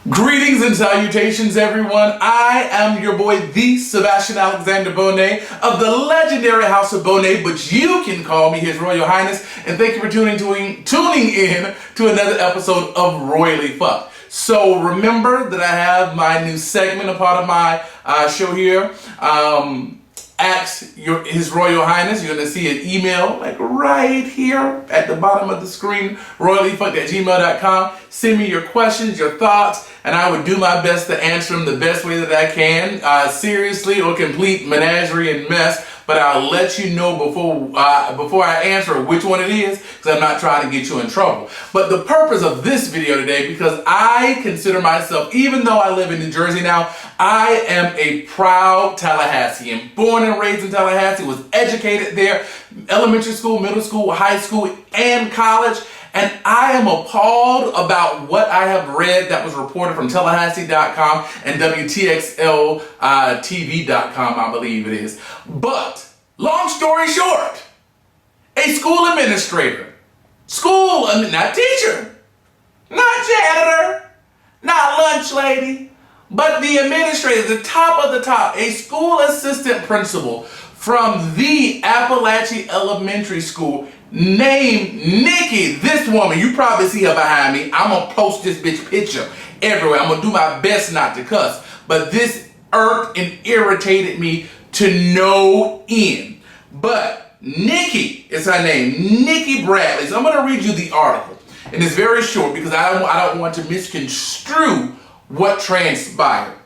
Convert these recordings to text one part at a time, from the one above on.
Greetings and salutations, everyone. I am your boy, the Sebastian Alexander Bonet of the legendary House of Bonet, but you can call me His Royal Highness, and thank you for tuning in to another episode of Rhoyally PHUCKED. So remember that I have my new segment, a part of my show here, Ask His Royal Highness. You're going to see an email like right here at the bottom of the screen, rhoyallyphucked@gmail.com. Send me your questions, your thoughts, and I would do my best to answer them the best way that I can, seriously or complete menagerie and mess. But I'll let you know before I answer which one it is, because I'm not trying to get you in trouble. But the purpose of this video today, because I consider myself, even though I live in New Jersey now, I am a proud Tallahasseean. Born and raised in Tallahassee, was educated there, elementary school, middle school, high school, and college. And I am appalled about what I have read that was reported from Tallahassee.com and WTXL-TV.com, I believe it is. But, long story short, a school administrator, not teacher, not janitor, not lunch lady, but the administrator, the top of the top, a school assistant principal from the Appalachia Elementary School, named Nikki. This woman, you probably see her behind me. I'm gonna post this bitch picture everywhere. I'm gonna do my best not to cuss, but this irked and irritated me to no end. But Nikki is her name, Nikki Bradley. So I'm gonna read you the article, and it's very short because I don't want to misconstrue what transpired.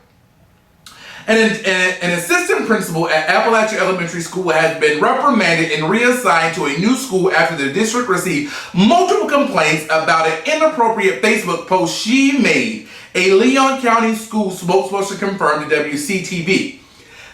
An assistant principal at Appalachia Elementary School has been reprimanded and reassigned to a new school after the district received multiple complaints about an inappropriate Facebook post she made, a Leon County school spokesperson confirmed to WCTV.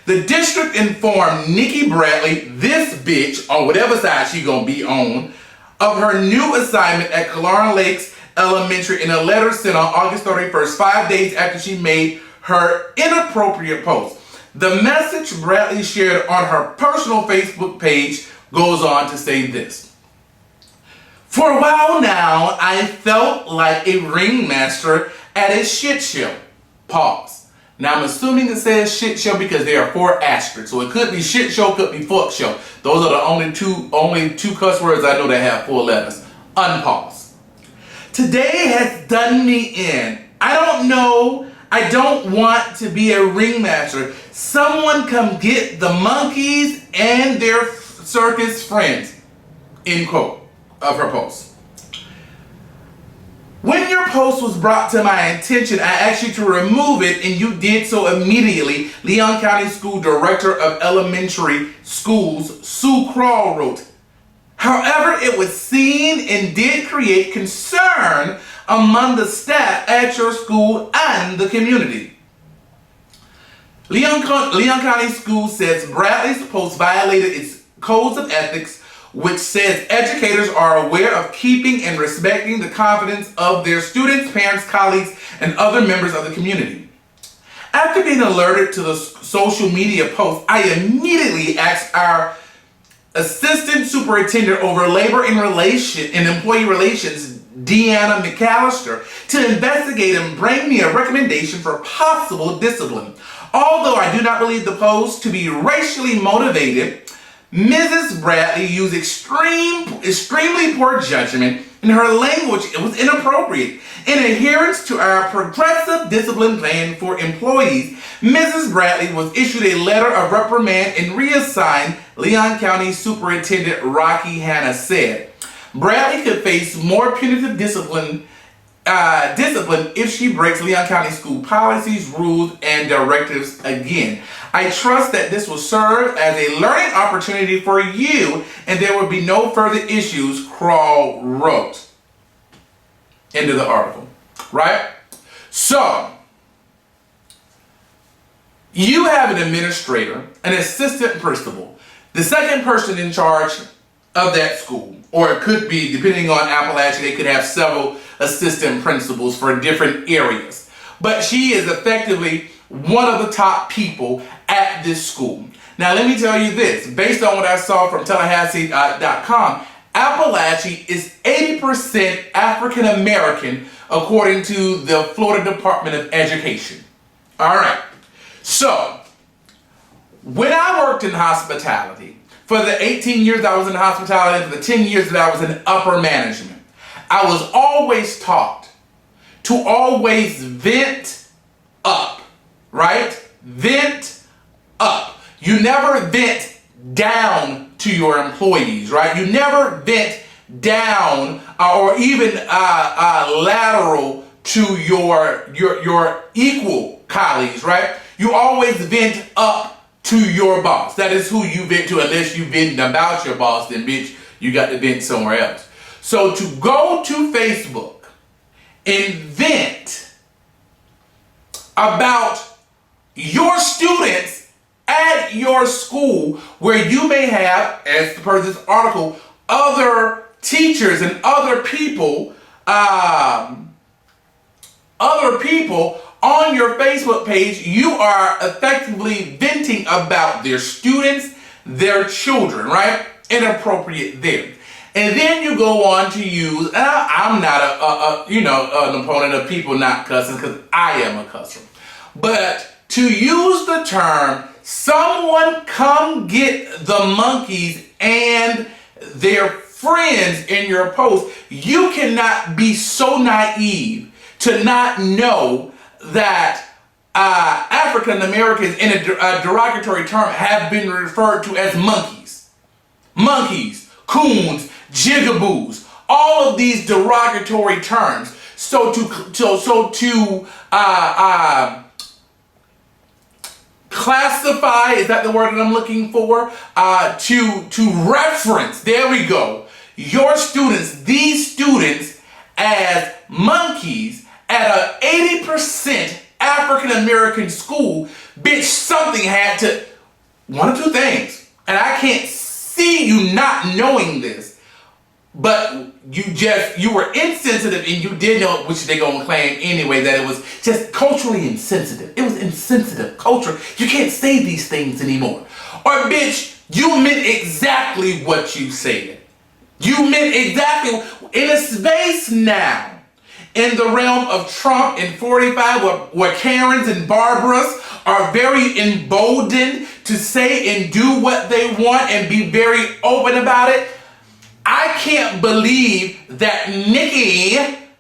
The district informed Nikki Bradley, this bitch, on whatever side she gonna be on, of her new assignment at Killarn Lakes Elementary in a letter sent on August 31st, 5 days after she made her inappropriate post. The message Bradley shared on her personal Facebook page goes on to say this. For a while now, I felt like a ringmaster at a shit show. Pause. Now I'm assuming it says shit show because there are 4 asterisks. So it could be shit show, could be fuck show. Those are the only two cuss words I know that have 4 letters. Unpause. Today has done me in. I don't know. I don't want to be a ringmaster. Someone come get the monkeys and their circus friends. End quote of her post. When your post was brought to my attention, I asked you to remove it, and you did so immediately, Leon County School Director of Elementary Schools, Sue Crawl, wrote. However, it was seen and did create concern among the staff at your school and the community. Leon County School says Bradley's post violated its codes of ethics, which says educators are aware of keeping and respecting the confidence of their students, parents, colleagues, and other members of the community. After being alerted to the social media post, I immediately asked our Assistant Superintendent over Labor and Employee Relations, Deanna McAllister, to investigate and bring me a recommendation for possible discipline. Although I do not believe the post to be racially motivated, Mrs. Bradley used extremely poor judgment, and her language was inappropriate. In adherence to our progressive discipline plan for employees, Mrs. Bradley was issued a letter of reprimand and reassigned, Leon County Superintendent Rocky Hanna said. Bradley could face more punitive discipline if she breaks Leon County school policies, rules, and directives again. I trust that this will serve as a learning opportunity for you, and there will be no further issues, Crawl wrote. End of the article. Right? So, you have an administrator, an assistant principal, the second person in charge of that school, or it could be, depending on Appalachia, they could have several assistant principals for different areas. But she is effectively one of the top people at this school. Now let me tell you this, based on what I saw from Tallahassee.com, Appalachia is 80% African American, according to the Florida Department of Education. All right. So, when I worked in hospitality, for the 18 years I was in hospitality, for the 10 years that I was in upper management, I was always taught to always vent up, right? Vent up. You never vent down to your employees, right? You never vent down or even lateral to your equal colleagues, right? You always vent up to your boss. That is who you vent to, unless you vent about your boss, then bitch, you got to vent somewhere else. So to go to Facebook and vent about your students at your school, where you may have, as per this article, other teachers and other people on your Facebook page, you are effectively venting about their students, their children, right? Inappropriate there. And then you go on to use, I'm not an opponent of people not cussing, because I am a cusser. But to use the term, someone come get the monkeys and their friends in your post, you cannot be so naive to not know that African Americans in a derogatory term have been referred to as monkeys. Monkeys, coons, jigaboos, all of these derogatory terms. So to classify, is that the word that I'm looking for? To reference, there we go, your students, these students, as monkeys at a 80% African American school, bitch, something had to, one of two things, and I can't see you not knowing this, but you were insensitive, and you did know, which they gonna claim anyway, that it was just culturally insensitive. It was insensitive culture. You can't say these things anymore. Or bitch, you meant exactly what you said. You meant exactly, in a space now, in the realm of Trump and 45, where Karens and Barbaras are very emboldened to say and do what they want and be very open about it. I can't believe that Nikki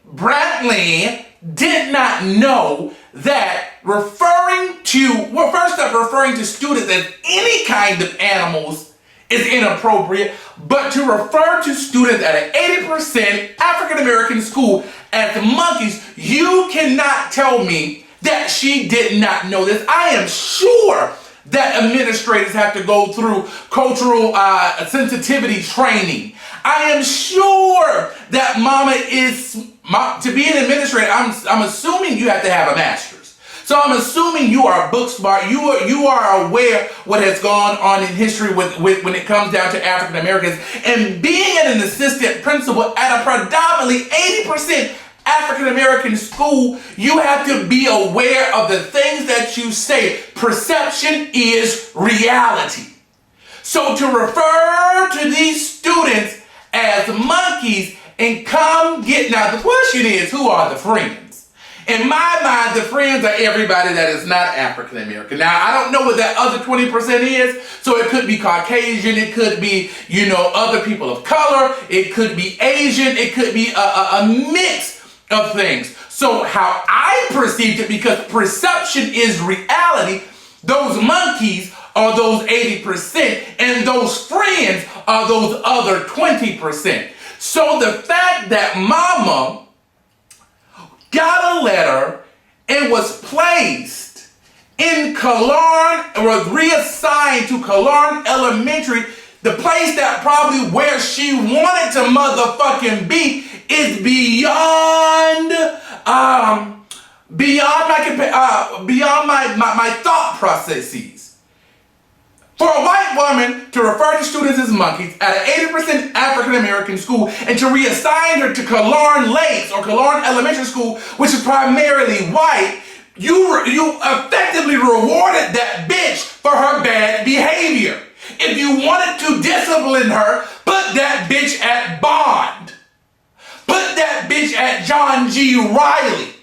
Brantley did not know that referring to students as any kind of animals is inappropriate, but to refer to students at an 80% African American school as monkeys, you cannot tell me that she did not know this. I am sure that administrators have to go through cultural sensitivity training. I am sure that to be an administrator, I'm assuming you have to have a master's. So I'm assuming you are book smart. You are aware what has gone on in history with when it comes down to African Americans. And being an assistant principal at a predominantly 80% African American school, you have to be aware of the things that you say. Perception is reality. So to refer to these students as monkeys and come get, now the question is, who are the friends? In my mind, the friends are everybody that is not African American. Now, I don't know what that other 20% is, so it could be Caucasian, it could be, other people of color, it could be Asian, it could be a mix of things. So how I perceived it, because perception is reality, those monkeys are those 80%, and those friends are those other 20%. So the fact that mama got a letter and was placed in Killarn, or was reassigned to Killarn Elementary, the place that probably where she wanted to motherfucking be, is beyond my thought processes. For a white woman to refer to students as monkeys at an 80% African American school and to reassign her to Killarn Lakes or Killarn Elementary School, which is primarily white, you effectively rewarded that bitch for her bad behavior. If you wanted to discipline her, put that bitch at Bond. Put that bitch at John G. Riley.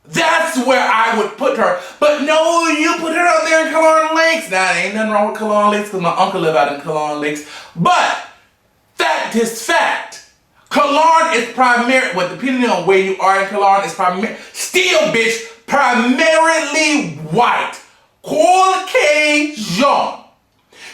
That's where I would put her. But no, you put her out there in Killorn Lakes. Now, ain't nothing wrong with Killorn Lakes because my uncle live out in Killorn Lakes. But fact is fact. Killorn is primary, well, depending on where you are in Killorn, is still, bitch, primarily white. Caucasian.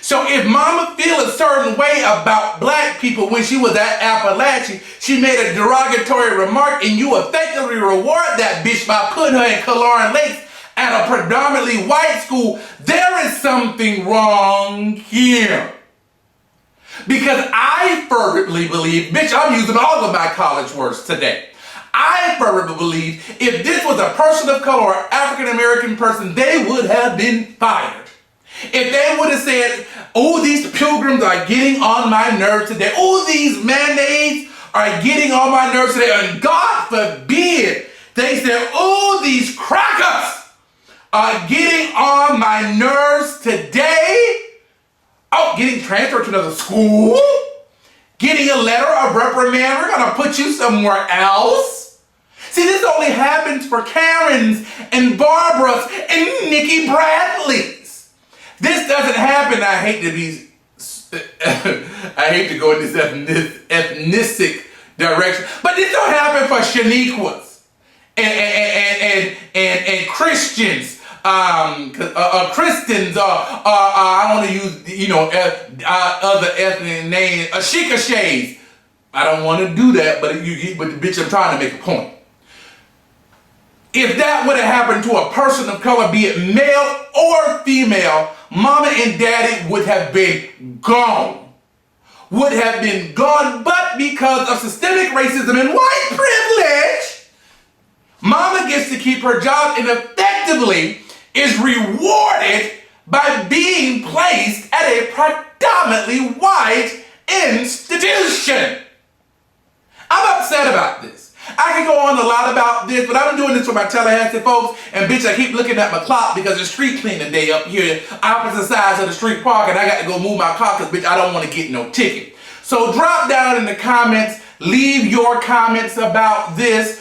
So if mama feel a certain way about black people when she was at Appalachia, she made a derogatory remark and you effectively reward that bitch by putting her in Killorn Lakes at a predominantly white school, there is something wrong here. Because I fervently believe, bitch, I'm using all of my college words today. I fervently believe if this was a person of color or African American person, they would have been fired. If they would have said, oh, these pilgrims are getting on my nerves today. Oh, these mayonnaise are getting on my nerves today. And God forbid, they said, oh, these crackers are getting on my nerves today. Oh, getting transferred to another school? Getting a letter of reprimand? We're going to put you somewhere else? See, this only happens for Karens and Barbaras and Nikki Bradleys. This doesn't happen. I hate to go in this ethnic direction, but this don't happen for Shaniquas and Christians, Christians, I don't want to use, other ethnic names, Shikashays. I don't want to do that, but bitch, I'm trying to make a point. If that would have happened to a person of color, be it male or female, mama and daddy would have been gone. Would have been gone, but because of systemic racism and white privilege, mama gets to keep her job and effectively is rewarded by being placed at a predominantly white institution. I'm upset about this. I can go on a lot about this, but I've been doing this for my Tallahassee folks, and bitch, I keep looking at my clock because it's street cleaning day up here, opposite sides of the street park, and I got to go move my car because, bitch, I don't want to get no ticket. So drop down in the comments, leave your comments about this.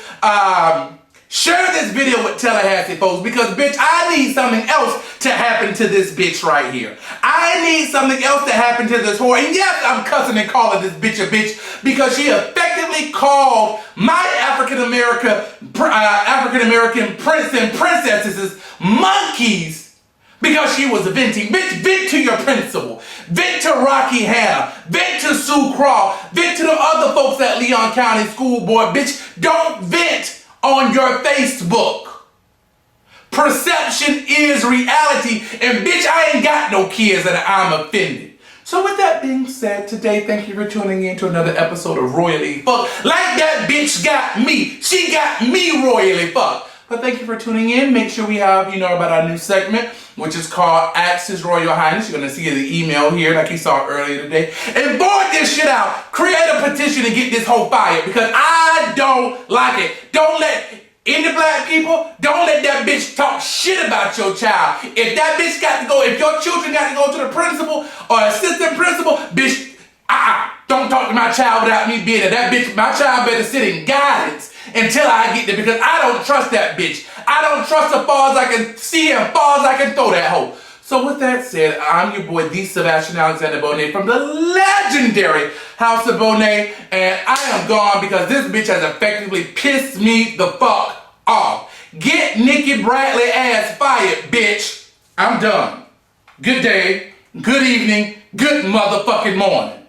Share this video with Tallahassee folks because, bitch, I need something else to happen to this bitch right here. I need something else to happen to this whore. And yes, I'm cussing and calling this bitch a bitch because she effectively called my African American prince and princesses monkeys because she was venting. Bitch, vent to your principal. Vent to Rocky Hannah. Vent to Sue Craw. Vent to the other folks at Leon County School Board. Bitch, don't vent on your Facebook. Perception is reality, and bitch, I ain't got no kids and I'm offended. So with that being said, today, thank you for tuning in to another episode of Rhoyally PHUCKED. Like that bitch got me. She got me royally fucked. But thank you for tuning in. Make sure we have, about our new segment, which is called Ask His Royal Highness. You're going to see the email here like you saw earlier today. And vote this shit out. Create a petition to get this whole fired because I don't like it. Don't let any black people, don't let that bitch talk shit about your child. If that bitch got to go, if your children got to go to the principal or assistant principal, bitch, don't talk to my child without me being there. That bitch, my child better sit in guidance until I get there because I don't trust that bitch. I don't trust her far as I can see and far as I can throw that hoe. So with that said, I'm your boy, the Sebastian Alexander Bonet from the legendary House of Bonet, and I am gone because this bitch has effectively pissed me the fuck off. Get Nikki Bradley ass fired, bitch. I'm done. Good day, good evening, good motherfucking morning.